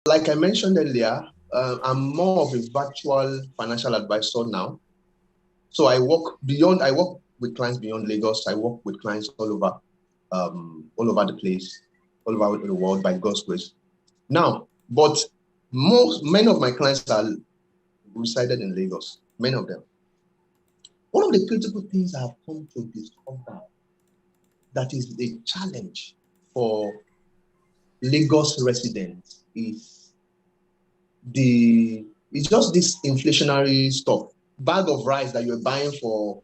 like I mentioned earlier, I'm more of a virtual financial advisor now. So I work with clients beyond Lagos. I work with clients all over the place, all over the world by God's grace. Now, but many of my clients are resided in Lagos, many of them. One of the critical things I've come to discover that is a challenge for Lagos residents is it's just this inflationary stuff. Bag of rice that you're buying for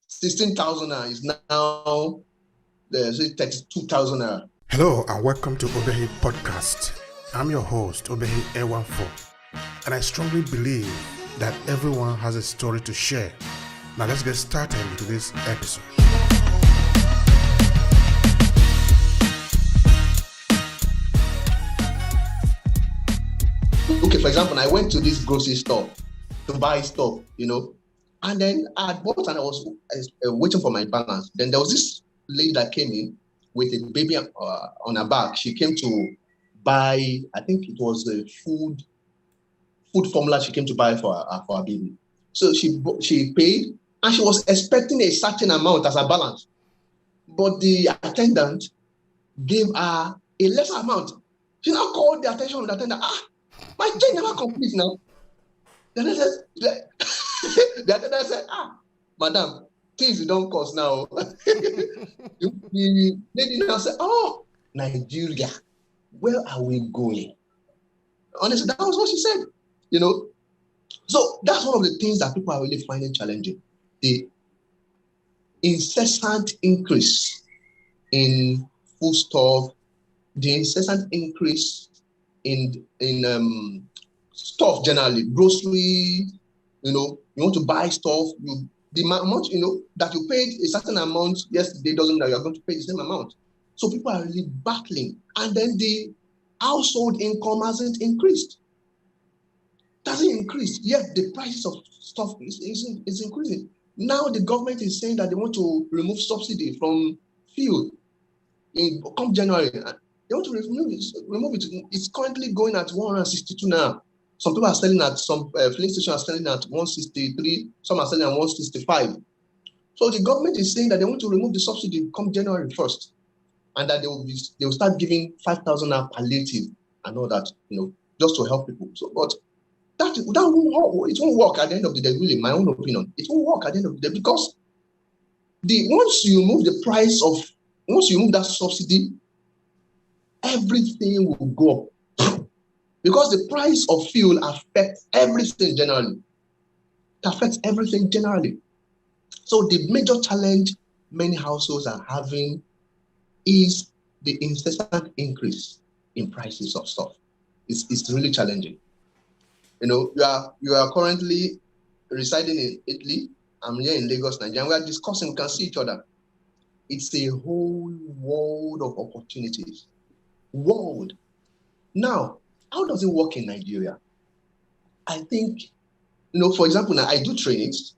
16,000 is now 32,000 naira. Hello and welcome to Obehi Podcast. I'm your host, Obehi A14, and I strongly believe that everyone has a story to share. Now let's get started into this episode. Okay, for example, I went to this grocery store to buy stuff, and then I bought and I was waiting for my balance. Then there was this lady that came in with a baby on her back. She came to buy, I think it was a food formula she came to buy for her baby. So she paid and she was expecting a certain amount as a balance. But the attendant gave her a lesser amount. She now called the attention of the attendant. My change never complete now. The attendant said, madam, things you don't cost now. The lady now said, Nigeria, where are we going? Honestly, that was what she said, So that's one of the things that people are really finding challenging. The incessant increase in foodstuff, the incessant increase in stuff generally, grocery, you want to buy stuff, the amount, that you paid a certain amount yesterday doesn't mean that you're going to pay the same amount. So people are really battling. And then the household income hasn't increased. Doesn't increase, yet the prices of stuff is increasing. Now the government is saying that they want to remove subsidy from fuel come January. They want to remove it. It's currently going at 162 now. Some people are selling at some filling stations are selling at 163. Some are selling at 165. So the government is saying that they want to remove the subsidy come January 1st, and that they will start giving 5,000 palliative and all that, just to help people. So, but that won't work at the end of the day. Really, my own opinion, it won't work at the end of the day because once you remove that subsidy, everything will go up because the price of fuel affects everything generally. It affects everything generally. So the major challenge many households are having is the incessant increase in prices of stuff. It's really challenging. You are currently residing in Italy. I'm here in Lagos, Nigeria. We are discussing. We can see each other. It's a whole world of opportunities. World. Now, how does it work in Nigeria? I think, for example, now I do trainings.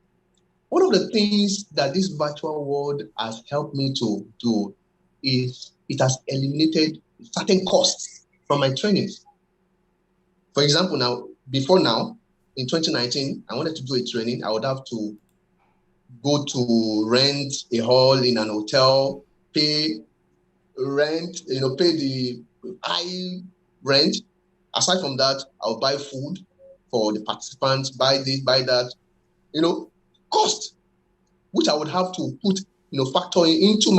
One of the things that this virtual world has helped me to do is it has eliminated certain costs from my trainings. For example, before now, in 2019, I wanted to do a training. I would have to go to rent a hall in an hotel, pay the high rent. Aside from that, I'll buy food for the participants, buy this, buy that, cost, which I would have to put, factor into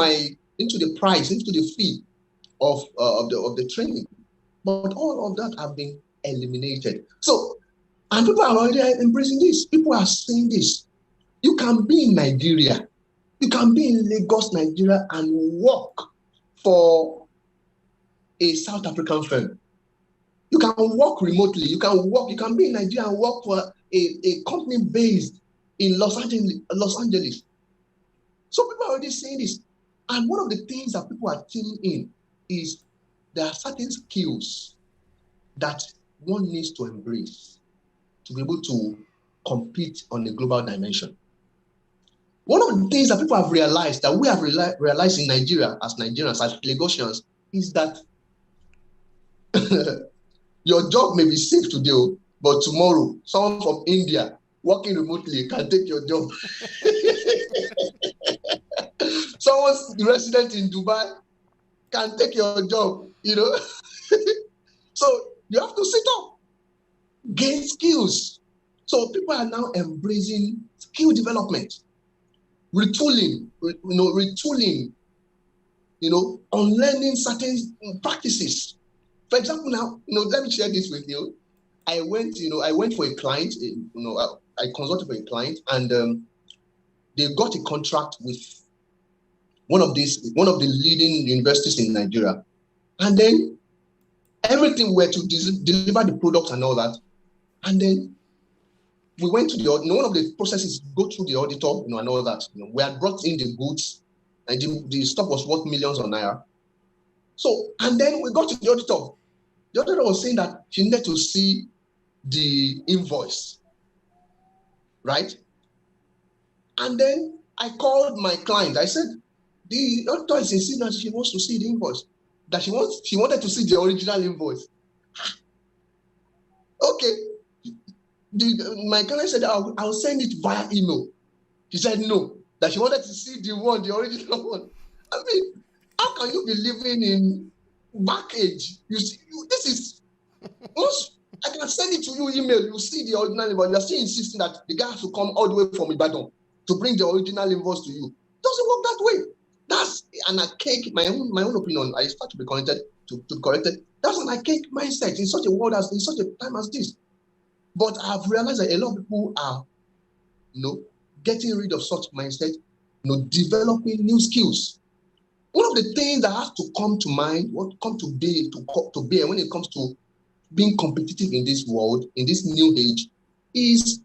the price, into the fee of the training. But all of that have been eliminated. So, and people are already embracing this. People are saying this. You can be in Nigeria. You can be in Lagos, Nigeria, and work for a South African firm. You can work remotely. You can be in Nigeria and work for a company based in Los Angeles. So people are already saying this. And one of the things that people are tuning in is there are certain skills that one needs to embrace to be able to compete on a global dimension. One of the things that people have realized, that we have realized in Nigeria, as Nigerians, as Lagosians, is that Your job may be safe today, but tomorrow, someone from India working remotely can take your job. Someone's resident in Dubai can take your job, So you have to sit up, gain skills. So people are now embracing skill development, retooling, unlearning certain practices. For example, now, let me share this with you. I went for a client, I consulted for a client, and they got a contract with one of the leading universities in Nigeria. And then everything were to deliver the product and all that. And then we went to one of the processes, go through the auditor, and all that. We had brought in the goods, and the stuff was worth millions of naira. So, and then we got to the auditor. The auditor was saying that she needed to see the invoice, right? And then I called my client. I said, the auditor is insisting that she wants to see the invoice, that she wanted to see the original invoice. Okay. My client said, I'll send it via email. She said no, that she wanted to see the original one. I mean, how can you be living in back age? You see, this is, once I can send it to you email, you see the original invoice. You're still insisting that the guy has to come all the way from Ibadan to bring the original invoice to you. It doesn't work that way. That's an archaic, my own opinion. I start to be corrected, That's an archaic mindset in such a world in such a time as this. But I've realized that a lot of people are, getting rid of such mindset, developing new skills. One of the things that has to come to mind, to bear when it comes to being competitive in this world, in this new age, is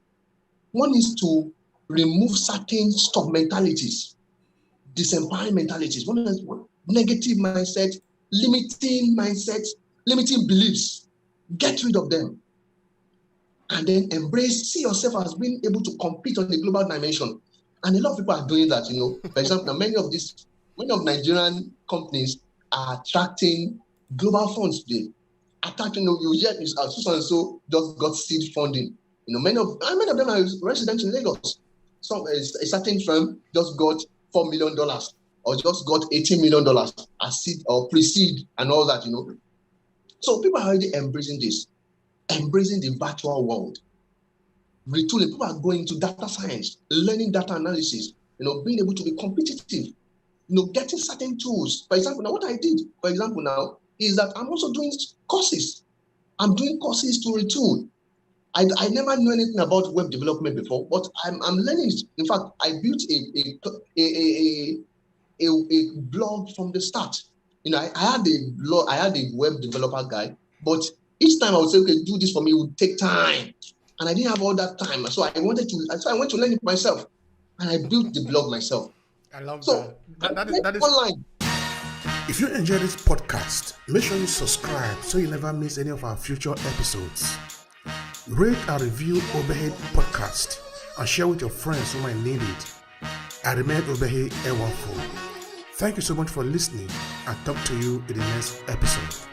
one is to remove certain stop mentalities, disempowering mentalities, one negative mindset, limiting mindsets, limiting beliefs. Get rid of them. And then see yourself as being able to compete on the global dimension. And a lot of people are doing that, For example, many of Nigerian companies are attracting global funds today. You hear so just got seed funding. Many of them are resident in Lagos. A certain firm just got $4 million or just got $18 million as seed or pre-seed and all that, So people are already embracing this. Embracing the virtual world, retooling. People are going into data science, learning data analysis, being able to be competitive, getting certain tools. For example, now what I did, now, is that I'm also doing courses. I'm doing courses to retool. I never knew anything about web development before, but I'm learning. In fact, I built a blog from the start. I had a web developer guy, but each time I would say, okay, do this for me, it would take time. And I didn't have all that time. So I went to learn it myself. And I built the blog myself. I love that is online. If you enjoy this podcast, make sure you subscribe so you never miss any of our future episodes. Rate and review Obehi Podcast and share with your friends who might need it. I remain Obehi Ewanfo. Thank you so much for listening, and talk to you in the next episode.